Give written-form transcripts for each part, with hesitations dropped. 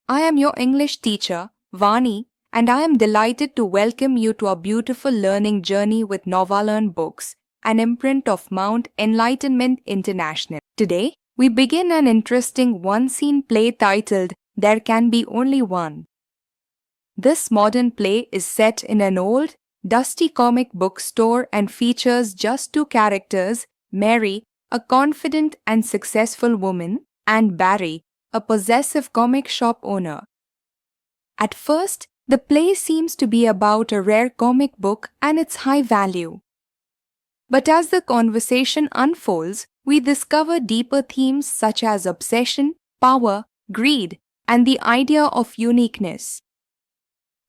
I am your English teacher, Vani, and I am delighted to welcome you to our beautiful learning journey with Novalearn Books, an imprint of Mount Enlightenment International. Today, we begin an interesting one-scene play titled There Can Be Only One. This modern play is set in an old, dusty comic book store and features just two characters, Mary, a confident and successful woman, and Barry, a possessive comic shop owner. At first, the play seems to be about a rare comic book and its high value. But as the conversation unfolds, we discover deeper themes such as obsession, power, greed, and the idea of uniqueness.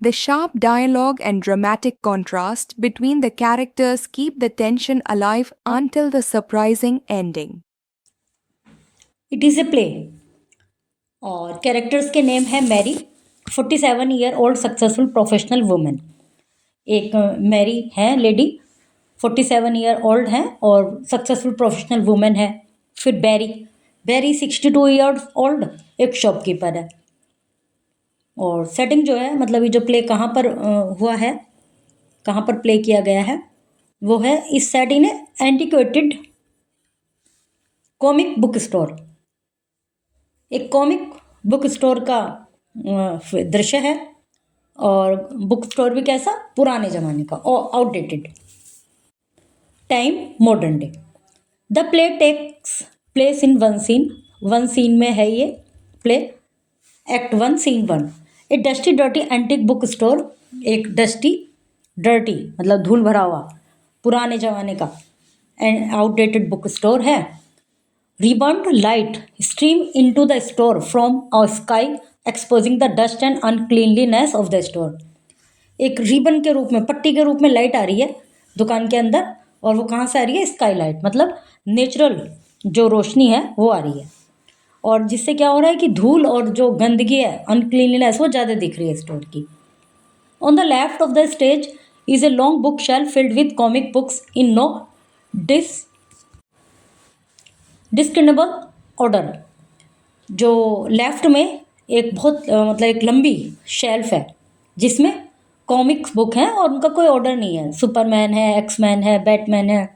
The sharp dialogue and dramatic contrast between the characters keep the tension alive until the surprising ending. It is a play और characters के name है Mary 47 year old successful professional women. एक Mary है lady 47 year old है और successful professional women है। फिर Barry Barry 62 years old एक शॉपकीपर है। और सेटिंग जो है मतलब ये जो प्ले कहाँ पर हुआ है, कहाँ पर प्ले किया गया है, वो है इस सेट इन एंटिक्वेटेड कॉमिक बुक स्टोर। एक कॉमिक बुक स्टोर का दृश्य है और बुक स्टोर भी कैसा, पुराने ज़माने का और outdated. Time modern day. The play takes place in one scene में है ये play. Act 1 scene 1। A dusty dirty antique book store. एक डस्टी डर्टी मतलब धूल भरा हुआ पुराने ज़माने का एंड आउटडेटेड बुक स्टोर है। Reburnt light stream into the store from a sky, exposing the dust and uncleanliness of the store. एक रिबन के रूप में, पट्टी के रूप में लाइट आ रही है दुकान के अंदर, और वो कहाँ से आ रही है, स्काई लाइट मतलब नेचुरल जो रोशनी है वो आ रही है। और जिससे क्या हो रहा है कि धूल और जो गंदगी है, अनक्लीनलीनेस, वो ज़्यादा दिख रही है स्टोर की। On the left of the stage is a long book shelf filled with comic books in no discriminable order. जो लेफ्ट में एक बहुत मतलब एक लंबी शेल्फ है जिसमें कॉमिक्स बुक हैं और उनका कोई ऑर्डर नहीं है। सुपरमैन है, एक्समैन है, बैटमैन है,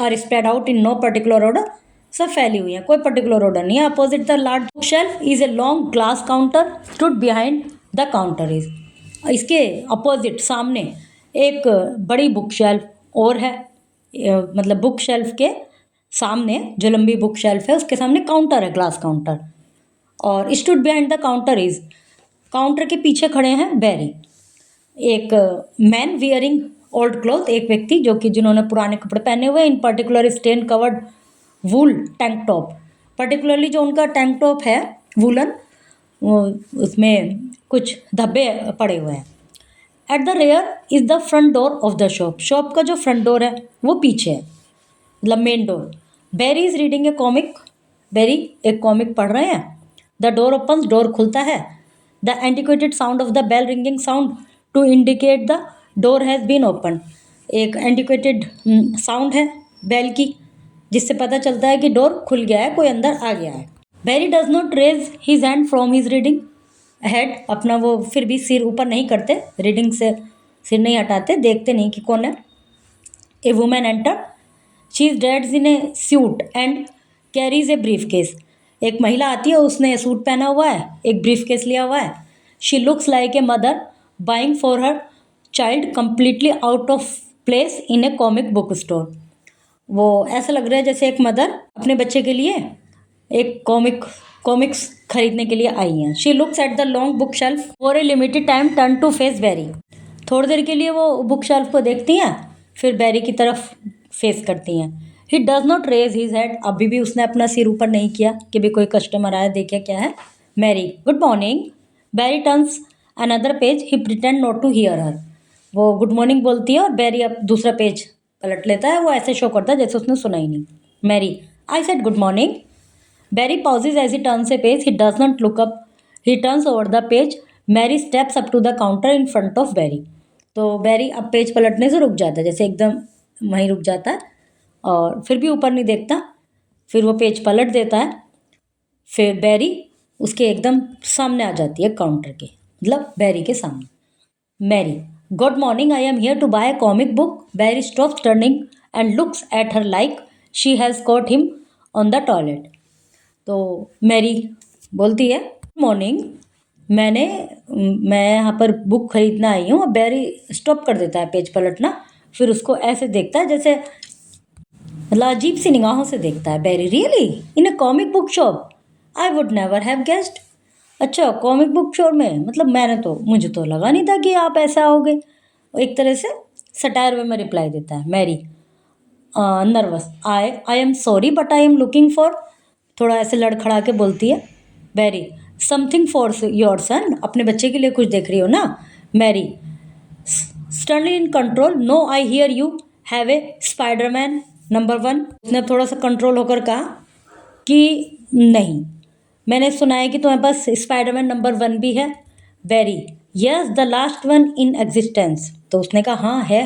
और spread out in no particular order, सब फैली हुई हैं, कोई पर्टिकुलर ऑर्डर नहीं है। Opposite the large bookshelf is a long glass counter stood behind the counter is. इसके अपोजिट सामने एक बड़ी बुक शेल्फ और है, मतलब बुक शेल्फ के सामने जो लंबी बुक शेल्फ है उसके सामने काउंटर है, ग्लास काउंटर। और stood behind the counter is, counter के पीछे खड़े हैं बैरी। एक मैन वियरिंग ओल्ड क्लॉथ, एक व्यक्ति जो कि जिन्होंने पुराने कपड़े पहने हुए, in particular stain covered wool tank top. Particularly जो उनका टैंक टॉप है वूलन, उसमें कुछ धब्बे पड़े हुए हैं। At the rear is the front door of the shop. Shop का जो फ्रंट डोर है वो पीछे है, मतलब main door. Barry is reading a comic. Barry एक कॉमिक पढ़ रहे हैं। द डोर ओपन्स, डोर खुलता है। The antiquated sound of the bell ringing sound to indicate the door has been open. एक एंटिक्वेटेड साउंड है बेल की जिससे पता चलता है कि डोर खुल गया है, कोई अंदर आ गया है। Barry does not raise his hand from his reading head. अपना वो फिर भी सिर ऊपर नहीं करते, रीडिंग से सिर नहीं हटाते, देखते नहीं कि कौन है। A women enter. She is dressed in a suit and carries a briefcase. एक महिला आती है, उसने सूट पहना हुआ है, एक ब्रीफ केस लिया हुआ है। She looks like a mother buying for her child completely out of place in A comic book store. वो ऐसा लग रहा है जैसे एक मदर अपने बच्चे के लिए एक कॉमिक्स खरीदने के लिए आई हैं। She looks at the long book shelf for a limited time turn to face Barry. थोड़ी देर के लिए वो बुक शेल्फ को देखती हैं, फिर बैरी की तरफ फेस करती हैं। He does not raise his head. अभी भी उसने अपना सिर ऊपर नहीं किया कि भी कोई कस्टमर आया, देखे क्या है। Mary, good morning. Barry turns another page, he pretend not to hear her. वो गुड मॉर्निंग बोलती है और बैरी अब दूसरा पेज पलट लेता है, वो ऐसे शो करता है जैसे उसने सुना ही नहीं। Mary, I said good morning. Barry pauses as he turns a page. He does not look up. He turns over the page. Mary steps up to the counter in front of Barry. तो बैरी अब page पलटने से रुक जाता है, जैसे एकदम वहीं रुक जाता है और फिर भी ऊपर नहीं देखता। फिर वो पेज पलट देता है। फिर बैरी उसके एकदम सामने आ जाती है काउंटर के, मतलब बैरी के सामने। Mary, good morning, I am here to buy a comic book. Barry stops turning and looks at her like she has caught him on the toilet. तो मैरी बोलती है, मॉर्निंग, मैं यहाँ पर बुक खरीदना आई हूँ। बैरी स्टॉप कर देता है पेज पलटना, फिर उसको ऐसे देखता है जैसे, मतलब अजीब सी निगाहों से देखता है। Barry, really in a comic book shop, I would never have guessed. अच्छा, कॉमिक बुक शॉप में, मतलब मुझे तो लगा नहीं था कि आप ऐसा आओगे। एक तरह से सटायर वे में रिप्लाई देता है Mary, nervous, I am sorry but I am looking for, थोड़ा ऐसे लड़खड़ा के बोलती है Barry, something for your son, अपने बच्चे के लिए कुछ देख रही हो ना। Mary, sternly in control, no I hear you have a Spiderman number 1। उसने थोड़ा सा कंट्रोल होकर कहा कि नहीं, मैंने सुना है कि तुम्हारे पास स्पाइडरमैन नंबर 1 भी है। Barry, yes the last one in existence. तो उसने कहा हाँ है।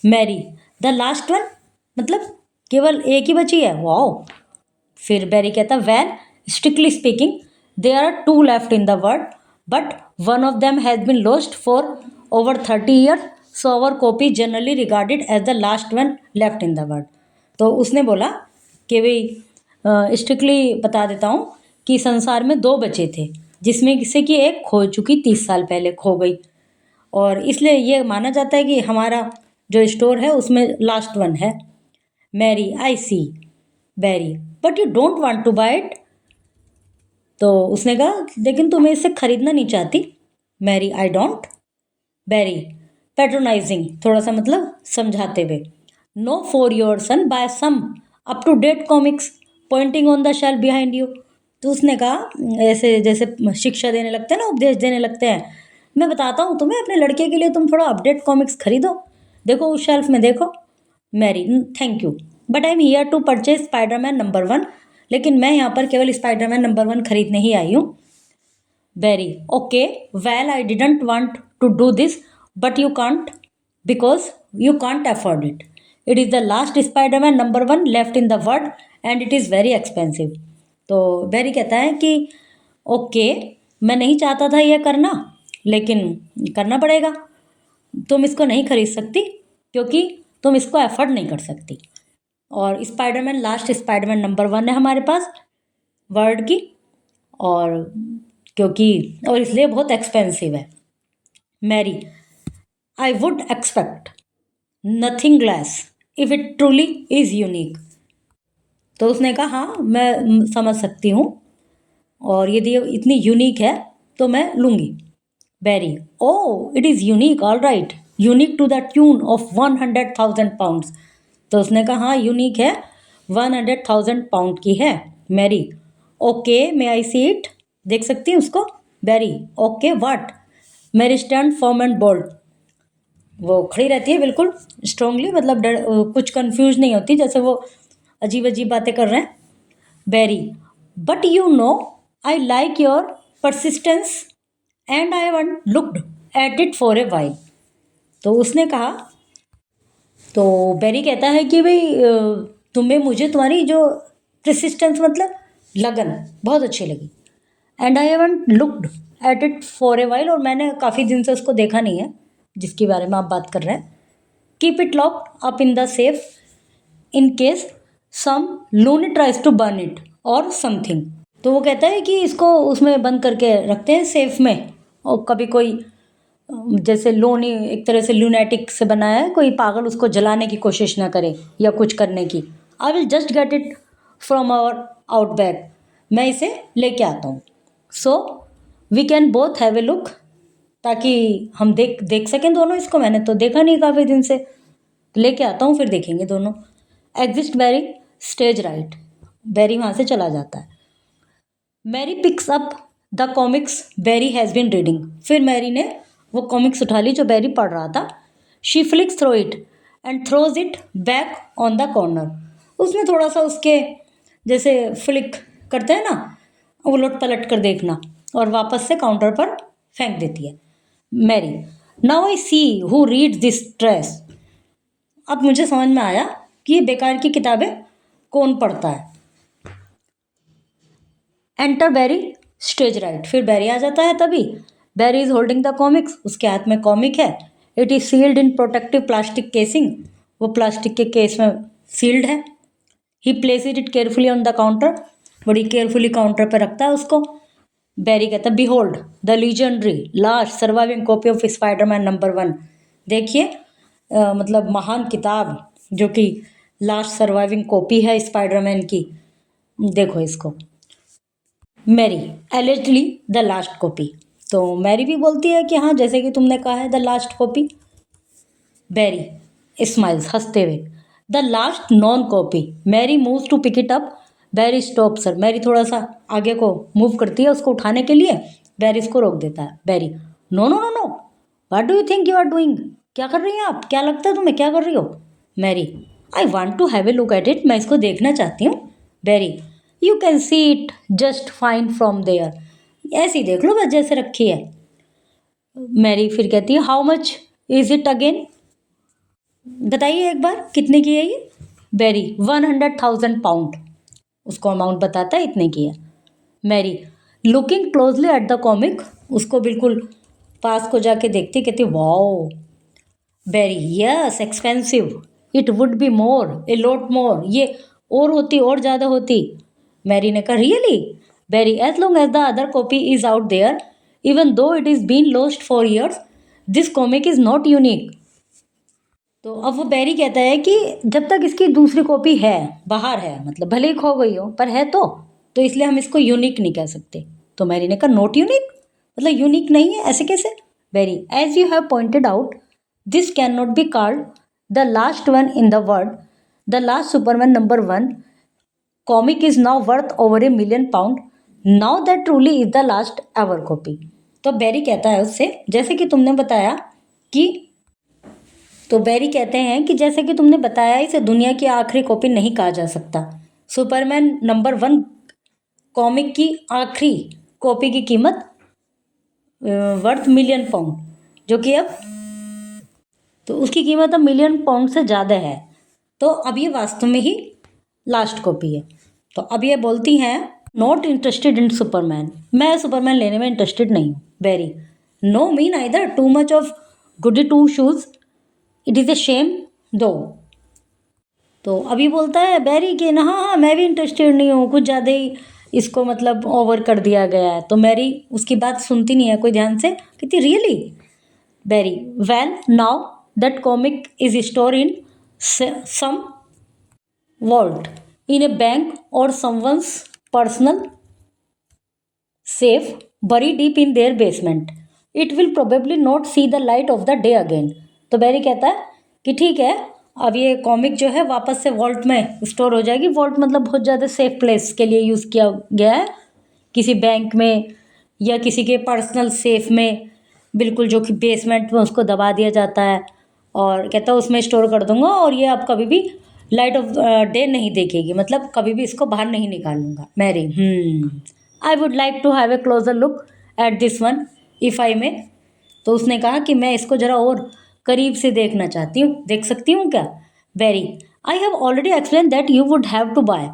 मैरी, द लास्ट वन, मतलब केवल एक ही बची है, वाओ। फिर बैरी कहता, well strictly speaking there are 2 left in the world, but one of them has been lost for over 30 years, so our copy generally regarded as the last one left in the world. तो उसने बोला कि भाई strictly बता देता हूँ कि संसार में 2 बचे थे, जिसमें से कि एक खो चुकी, 30 साल पहले खो गई, और इसलिए ये माना जाता है कि हमारा जो स्टोर है उसमें लास्ट वन है। Mary, I see. Barry, but you don't want to buy it. तो उसने कहा लेकिन तुम्हें इसे खरीदना नहीं चाहती। Mary, I don't. Barry, patronising, थोड़ा सा मतलब समझाते हुए, no for your son buy some up to date comics pointing on the shelf behind you. तो उसने कहा, ऐसे जैसे शिक्षा देने लगते हैं ना, उपदेश देने लगते हैं, मैं बताता हूँ तुम्हें, अपने लड़के के लिए तुम थोड़ा अपडेट कॉमिक्स खरीदो, देखो उस शेल्फ में देखो। Mary, thank you but I am here to purchase Spiderman number 1, लेकिन मैं यहाँ पर केवल स्पाइडरमैन नंबर 1 खरीदने ही आई हूँ। Barry, okay, well I didn't want to do this but you can't, because you can't afford it. It is the last Spiderman number 1 left in the world and it is very expensive. तो Barry कहता है कि okay, मैं नहीं चाहता था यह करना, लेकिन करना पड़ेगा, तुम इसको नहीं खरीद सकती क्योंकि तुम इसको अफोर्ड नहीं कर सकती, और स्पाइडरमैन लास्ट स्पाइडरमैन नंबर 1 है हमारे पास वर्ल्ड की, और क्योंकि और इसलिए बहुत एक्सपेंसिव है। Mary, I would expect nothing less if it truly is unique. तो उसने कहा हाँ, मैं समझ सकती हूँ, और यदि ये इतनी यूनिक है तो मैं लूँगी। Barry, oh it is unique, all right, unique to the tune of 100,000 pounds. तो उसने कहा हाँ यूनिक है, 100,000 पाउंड की है। Mary, okay, may I see it, देख सकती हूँ उसको। Barry, okay what. Mary stand firm and bold, वो खड़ी रहती है बिल्कुल स्ट्रांगली, मतलब कुछ कंफ्यूज नहीं होती जैसे वो अजीब अजीब बातें कर रहे हैं। Barry, but you know I like your persistence and I won't looked at it for a while. तो उसने कहा, तो बैरी कहता है कि भाई तुम्हें मुझे तुम्हारी जो परसिस्टेंस, मतलब लगन, बहुत अच्छी लगी, and I haven't looked at it for a while, और मैंने काफ़ी दिन से उसको देखा नहीं है जिसके बारे में आप बात कर रहे हैं। Keep it locked up in the safe in case some loony tries to burn it or something. तो वो कहता है कि इसको उसमें बंद करके रखते हैं सेफ में, और कभी कोई जैसे लोनी, एक तरह से लूनेटिक से बनाया है, कोई पागल उसको जलाने की कोशिश ना करे या कुछ करने की। I will just get it from our outback, मैं इसे लेके आता हूँ, so we can both have a look, ताकि हम देख सकें दोनों इसको, मैंने तो देखा नहीं काफ़ी दिन से, लेके आता हूँ फिर देखेंगे दोनों। Exist Barry, stage right. Barry वहाँ से चला जाता है। Mary picks up the comics Barry has been reading. फिर मैरी ने वो कॉमिक्स उठा ली जो बैरी पढ़ रहा था। She flicks through it and throws it back on the corner. उसने थोड़ा सा उसके जैसे फ्लिक करते हैं ना, उलट पलट कर देखना, और वापस से काउंटर पर फेंक देती है। Mary, now I see who reads this trash. अब मुझे समझ में आया कि ये बेकार की किताबें कौन पढ़ता है। Enter Barry stage right. फिर बैरी आ जाता है तभी। Barry is holding the comics, उसके हाथ में कॉमिक है। It is sealed in protective plastic casing, वो प्लास्टिक के केस में सील्ड है। He placed it carefully on the counter, बड़ी केयरफुली काउंटर पर रखता है उसको। बैरी कहता है behold the legendary last surviving copy of Spiderman number 1। देखिए मतलब महान किताब जो कि लास्ट सर्वाइविंग कॉपी है स्पाइडरमैन की, देखो इसको। Mary allegedly the last copy, तो मैरी भी बोलती है कि हाँ जैसे कि तुमने कहा है the last copy. Barry smiles हंसते हुए, the last known copy. Mary moves to pick it up, Barry stop sir. Mary थोड़ा सा आगे को मूव करती है उसको उठाने के लिए, बैरी इसको रोक देता है। Barry no no no no, what do you think you are doing, क्या कर रही हैं आप, क्या लगता है तुम्हें क्या कर रही हो। Mary I want to have a look at it, मैं इसको देखना चाहती हूँ। Barry you can see it just fine from there, ऐसे ही देख लो बस जैसे रखी है। मैरी फिर कहती है how much is it again, बताइए एक बार कितने की है ये। बैरी 100,000 पाउंड, उसको अमाउंट बताता है इतने की है। Mary looking closely at the comic, उसको बिल्कुल पास को जाके देखती कहती wow. Barry yes expensive, it would be more a lot more, ये और होती और ज़्यादा होती। मैरी ने कहा really. Barry as long as the other copy is out there even though it is been lost for years this comic is not unique. तो अब वो बैरी कहता है कि जब तक इसकी दूसरी कॉपी है, बाहर है, मतलब भले ही खो गई हो पर है तो इसलिए हम इसको यूनिक नहीं कह सकते। तो मैरी ने कहा नॉट यूनिक, मतलब यूनिक नहीं है ऐसे कैसे। Barry as you have pointed out this can not be called the last one in the world, the last Superman number 1 comic is now worth over a million pound, now that truly is the last ever copy. तो Barry कहता है उससे जैसे कि तुमने बताया कि, तो बैरी कहते हैं कि जैसे कि तुमने बताया इसे दुनिया की आखिरी कॉपी नहीं कहा जा सकता। सुपरमैन नंबर 1 कॉमिक की आखिरी कॉपी की कीमत वर्थ मिलियन पाउंड, जो कि अब तो उसकी कीमत अब मिलियन पाउंड से ज़्यादा है। तो अब ये वास्तव में ही लास्ट कॉपी है। तो अब ये बोलती हैं नॉट इंटरेस्टेड इन सुपरमैन, मैं सुपरमैन लेने में इंटरेस्टेड नहीं हूँ। Barry no mean either, too much of goody two shoes, it is a shame though. तो अभी बोलता है बैरी कि ना हाँ मैं भी इंटरेस्टेड नहीं हूँ, कुछ ज़्यादा ही इसको मतलब ओवर कर दिया गया है। तो मैरी उसकी बात सुनती नहीं है कोई ध्यान से, कहती really. Barry well now that comic is store in some vault in a bank or someone's personal safe buried deep in their basement, it will probably not see the light of the day again. तो Barry कहता है कि ठीक है अब ये comic जो है वापस से वॉल्ट में स्टोर हो जाएगी। वॉल्ट मतलब बहुत ज़्यादा सेफ प्लेस के लिए यूज़ किया गया है, किसी बैंक में या किसी के पर्सनल सेफ में, बिल्कुल जो कि बेसमेंट में उसको दबा दिया जाता है। और कहता है उसमें स्टोर कर दूंगा और ये अब कभी भी लाइट ऑफ डे नहीं देखेगी, मतलब कभी भी इसको बाहर नहीं निकालूंगा। Mary I would like to have a closer look at this one if I may. तो उसने कहा कि मैं इसको ज़रा और करीब से देखना चाहती हूँ, देख सकती हूँ क्या। Barry I have already explain that you would have to buy.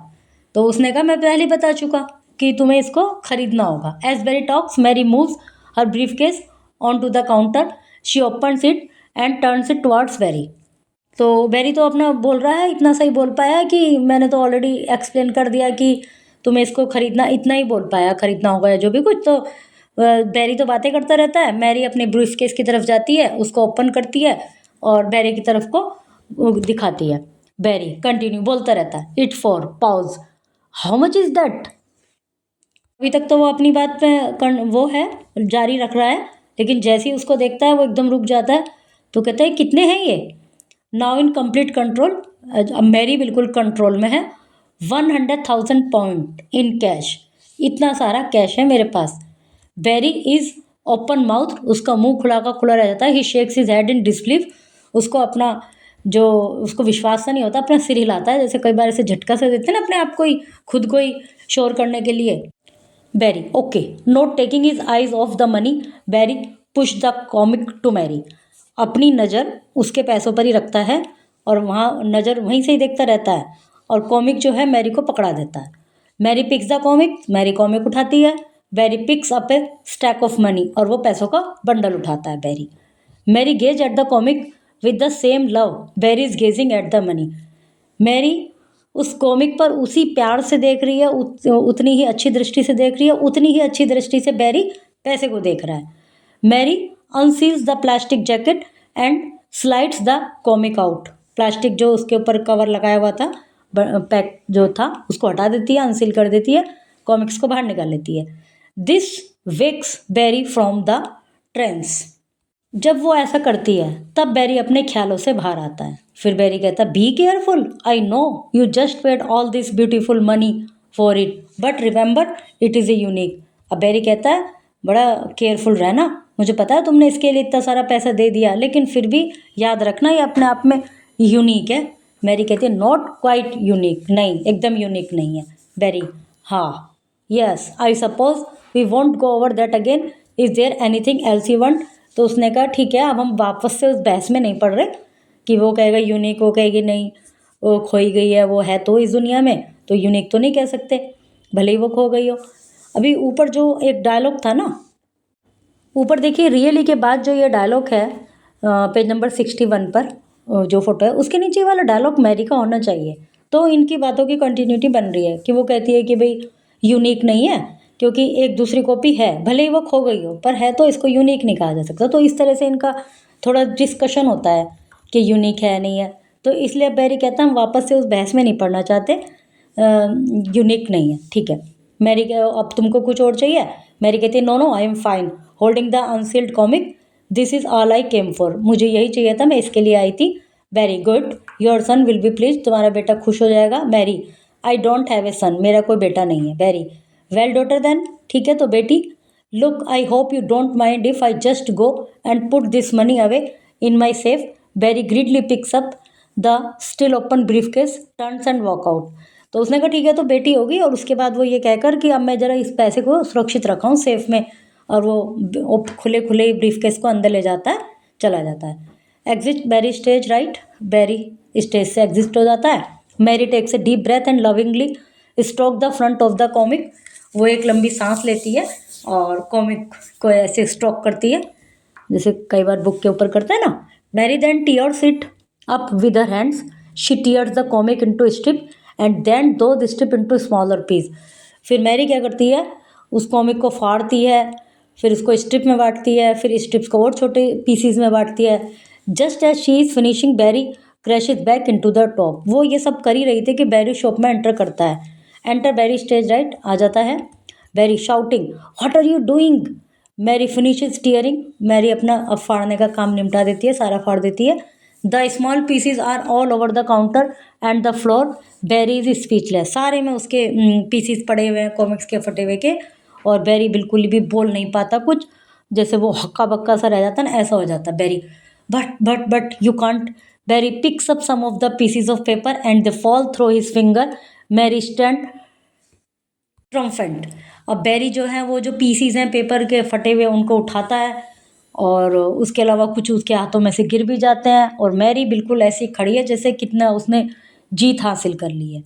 तो उसने कहा मैं पहले बता चुका कि तुम्हें इसको खरीदना होगा। As Barry talks Mary moves her briefcase on to the counter, she opens it and turns it towards Barry. तो बैरी तो अपना बोल रहा है, इतना सही बोल पाया कि मैंने तो ऑलरेडी एक्सप्लेन कर दिया कि तुम्हें इसको खरीदना, इतना ही बोल पाया, खरीदना होगा या जो भी कुछ। तो बैरी तो बातें करता रहता है। मैरी अपने ब्रीफ केस की तरफ जाती है, उसको ओपन करती है और बैरी की तरफ को दिखाती है। बैरी कंटिन्यू बोलता रहता है it for pause how much is that. अभी तक तो वो अपनी बात पे वो है जारी रख रहा है, लेकिन जैसे ही उसको देखता है वो एकदम रुक जाता है। तो कहता है कितने हैं ये। नाउ इन कंप्लीट कंट्रोल, अब मैरी बिल्कुल कंट्रोल में है। 100,000 पाउंड इन कैश, इतना सारा कैश है मेरे पास। बैरी इज ओपन माउथ, उसका मुंह खुला का खुला रह जाता है। He shakes his head in disbelief, उसको अपना जो उसको विश्वास सा नहीं होता, अपना सिर हिलाता है, जैसे कई बार ऐसे झटका से देते हैं ना अपने आप को ही, खुद को ही शोर करने के लिए। Barry okay not taking his eyes off the money, Barry push the comic to Mary. अपनी नज़र उसके पैसों पर ही रखता है और वहाँ नज़र वहीं से ही देखता रहता है और कॉमिक जो है मैरी को पकड़ा देता है। Mary picks the comic, Mary comic उठाती है। Barry picks up a stack of money, और वो पैसों का बंडल उठाता है Barry. Mary gaze at the comic with the same love Barry is gazing at the money. Mary उस comic पर उसी प्यार से देख रही है, उतनी ही अच्छी दृष्टि से देख रही है, उतनी ही अच्छी दृष्टि से बैरी पैसे को देख रहा है। Mary unseals the plastic jacket and slides the comic out. Plastic जो उसके ऊपर कवर लगाया हुआ था, पैक जो था, उसको हटा देती है, अनसील कर देती है, कॉमिक्स को बाहर निकाल लेती है। This wakes Barry from the trance. जब वो ऐसा करती है तब बैरी अपने ख्यालों से बाहर आता है। फिर बैरी कहता है, be careful, I know you just paid all this beautiful money for it, but remember it is a unique. अब बैरी कहता है, बड़ा केयरफुल रहना, मुझे पता है तुमने इसके लिए इतना सारा पैसा दे दिया, लेकिन फिर भी याद रखना ये अपने आप में यूनिक है। मैरी कहती है, नॉट क्वाइट यूनिक, नहीं एकदम यूनिक नहीं है। बैरी, हाँ, yes I suppose we won't go over that again, is there anything else you want. तो उसने कहा, ठीक है, अब हम वापस से उस बहस में नहीं पड़ रहे कि वो कहेगा यूनिक, वो कहेगी नहीं वो खोई गई है, वो है तो इस दुनिया में, तो यूनिक तो नहीं कह सकते, भले ही वो खो गई हो। अभी ऊपर जो एक डायलॉग था ना, ऊपर देखिए रियली के बाद जो ये डायलॉग है पेज नंबर 61 पर जो फोटो है, उसके नीचे वाला डायलॉग मैरी का होना चाहिए। तो इनकी बातों की कंटिन्यूटी बन रही है कि वो कहती है कि भाई यूनिक नहीं है क्योंकि एक दूसरी कॉपी है, भले ही वो खो गई हो, पर है तो इसको यूनिक नहीं कहा जा सकता। तो इस तरह से इनका थोड़ा डिस्कशन होता है कि यूनिक है नहीं है। तो इसलिए बैरी कहता है, हम वापस से उस बहस में नहीं पढ़ना चाहते, यूनिक नहीं है, ठीक है। मैरी अब तुमको कुछ और चाहिए? मैरी कहती है, no no, I am fine holding the unsealed comic, this is all I came for. मुझे यही चाहिए था, मैं इसके लिए आई थी। Very good, your son will be pleased, तुम्हारा बेटा खुश हो जाएगा। Mary, I don't have a son, मेरा कोई बेटा नहीं है। वेरी वेल डॉटर देन, ठीक है तो बेटी। Look, I hope you don't mind if I just go and put this money away in my safe. Very greedily pics up the still open brief case, turns and walk out. तो उसने कहा ठीक है, तो बेटी होगी, और उसके बाद वो ये कहकर कि अब मैं ज़रा इस पैसे को सुरक्षित रखा हूँ सेफ में, और वो खुले खुले ब्रीफ केस को अंदर ले जाता है, चला जाता है। Exit Barry stage right, Barry stage से एग्जिस्ट हो जाता है। Mary takes a deep breath and lovingly stroke the front of the comic. वो एक लंबी सांस लेती है और कॉमिक को ऐसे स्ट्रोक करती है जैसे कई बार बुक के ऊपर करते हैं ना। Mary then tears it up with her hands, she tears the comic into strip and then do the strip into smaller piece. फिर मैरी क्या करती है, उस कॉमिक को फाड़ती है, फिर उसको स्ट्रिप में बांटती है, फिर स्ट्रिप्स को और छोटे पीसीज में बांटती है। Just as she is finishing Barry crashes back into the top. वो ये सब कर ही रही थी कि बैरी शॉप में एंटर करता है। एंटर बैरी स्टेज राइट, आ जाता है। Barry shouting, what are you doing. Mary finishes tearing, Mary अपना अब फाड़ने का काम निपटा देती है, सारा फाड़ देती है। The small pieces are all over the counter and the floor, Barry is speechless. सारे में उसके पीसीज पड़े हुए हैं कॉमिक्स के फटे हुए के, और बैरी बिल्कुल भी बोल नहीं पाता कुछ, जैसे वो हक्का बक्का सा रह जाता है ना, ऐसा हो जाता है Barry. But you can't. Barry picks up some of the pieces of paper and they fall through his finger. Mary stand triumphant. अब बैरी जो है वो जो पीसीज हैं पेपर के फटे हुए उनको उठाता है, और उसके अलावा कुछ उसके हाथों में से गिर भी जाते हैं, और मैरी बिल्कुल ऐसी खड़ी है जैसे कितना उसने जीत हासिल कर ली है।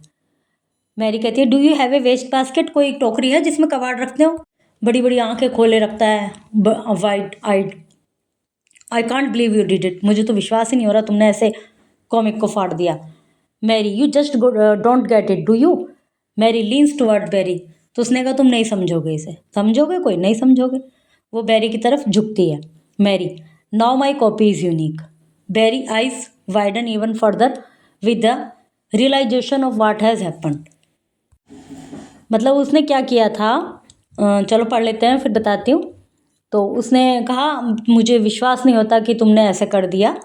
मैरी कहती है, do you have a waste basket, कोई टोकरी है जिसमें कबाड़ रखते हो। बड़ी बड़ी आंखें खोले रखता है, wide eyed. I can't believe you did it, मुझे तो विश्वास ही नहीं हो रहा तुमने ऐसे कॉमिक को फाड़ दिया। Mary, you just don't get it do you. Mary leans toward Barry, तो उसने कहा तुम नहीं समझोगे इसे, समझोगे कोई नहीं समझोगे। वो बैरी की तरफ झुकती है। Mary, now my copy is unique. Barry eyes widen even further with the realisation of what has happened. मतलब उसने क्या किया था, चलो पढ़ लेते हैं फिर बताती हूँ। तो उसने कहा मुझे विश्वास नहीं होता कि तुमने ऐसे कर दिया।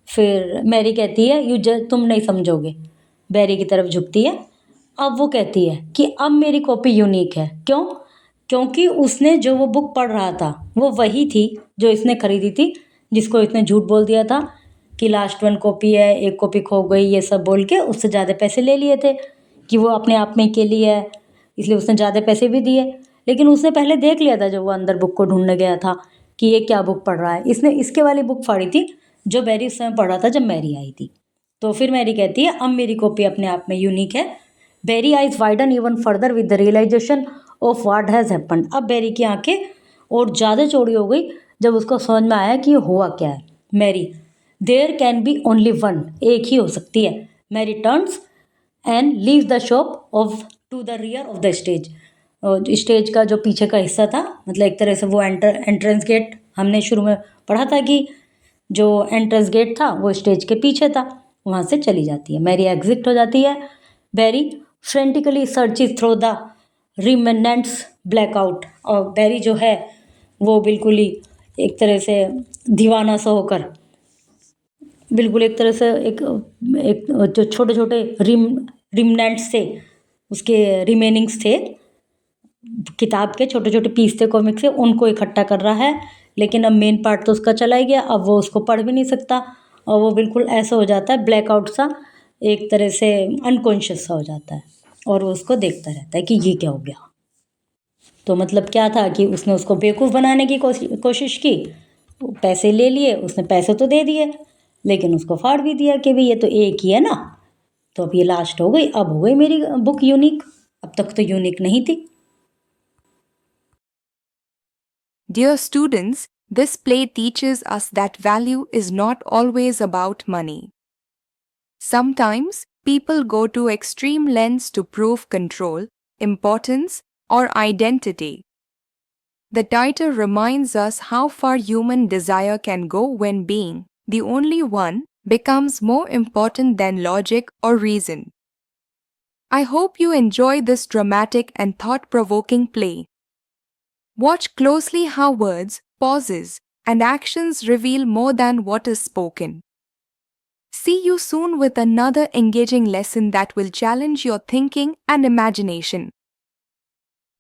फिर मैरी कहती है तुम नहीं समझोगे, बैरी की तरफ झुकती है। अब वो कहती है कि अब मेरी कॉपी यूनिक है। क्यों? क्योंकि उसने जो वो बुक पढ़ रहा था वो वही थी जो इसने खरीदी थी, जिसको इसने झूठ बोल दिया था कि लास्ट वन कॉपी है, एक कॉपी खो गई, ये सब बोल के उससे ज़्यादा पैसे ले लिए थे कि वो अपने आप में के लिए है, इसलिए उसने ज़्यादा पैसे भी दिए। लेकिन उसने पहले देख लिया था जब वो अंदर बुक को ढूंढने गया था कि ये क्या बुक पढ़ रहा है। इसने इसके वाली बुक फाड़ी थी जो मैरी उस समय पढ़ रहा था जब मैरी आई थी। तो फिर मैरी कहती है अब मेरी कॉपी अपने आप में यूनिक है। Berry eyes widen even further with the realization of what has happened. अब मैरी की आंखें और ज़्यादा चौड़ी हो गई जब उसको समझ में आया कि ये हुआ क्या है। Mary, there can be only one, एक ही हो सकती है। Mary turns and leave the shop off to the rear of the stage. Stage का जो पीछे का हिस्सा था, मतलब एक तरह से वो एंट्रेंस गेट, हमने शुरू में पढ़ा था कि जो एंट्रेंस गेट था वो स्टेज के पीछे था, वहाँ से चली जाती है। मैरी एग्जिट हो जाती है। Barry frantically searches through the remnants blackout. और बैरी जो है वो बिल्कुल ही एक तरह से दीवाना सा होकर, बिल्कुल एक तरह से एक जो छोटे छोटे रिमनेंट्स थे, उसके रिमेनिंग्स थे, किताब के छोटे छोटे पीस थे कॉमिक से, उनको इकट्ठा कर रहा है। लेकिन अब मेन पार्ट तो उसका चला ही गया, अब वो उसको पढ़ भी नहीं सकता और वो बिल्कुल ऐसा हो जाता है ब्लैकआउट सा, एक तरह से अनकॉन्शियस सा हो जाता है और वो उसको देखता रहता है कि ये क्या हो गया। तो मतलब क्या था कि उसने उसको बेवकूफ़ बनाने की कोशिश की, पैसे ले लिए, उसने पैसे तो दे दिए लेकिन उसको फाड़ भी दिया कि भाई ये तो एक ही है ना। तो अब ये लास्ट हो गई, अब हो गई मेरी बुक यूनिक, अब तक तो यूनिक नहीं थी। Dear students, this play teaches us that value is not always about money. Sometimes people go to extreme lengths to prove control, importance, or identity. The title reminds us how far human desire can go when being the only one becomes more important than logic or reason. I hope you enjoy this dramatic and thought-provoking play. Watch closely how words, pauses, and actions reveal more than what is spoken. See you soon with another engaging lesson that will challenge your thinking and imagination.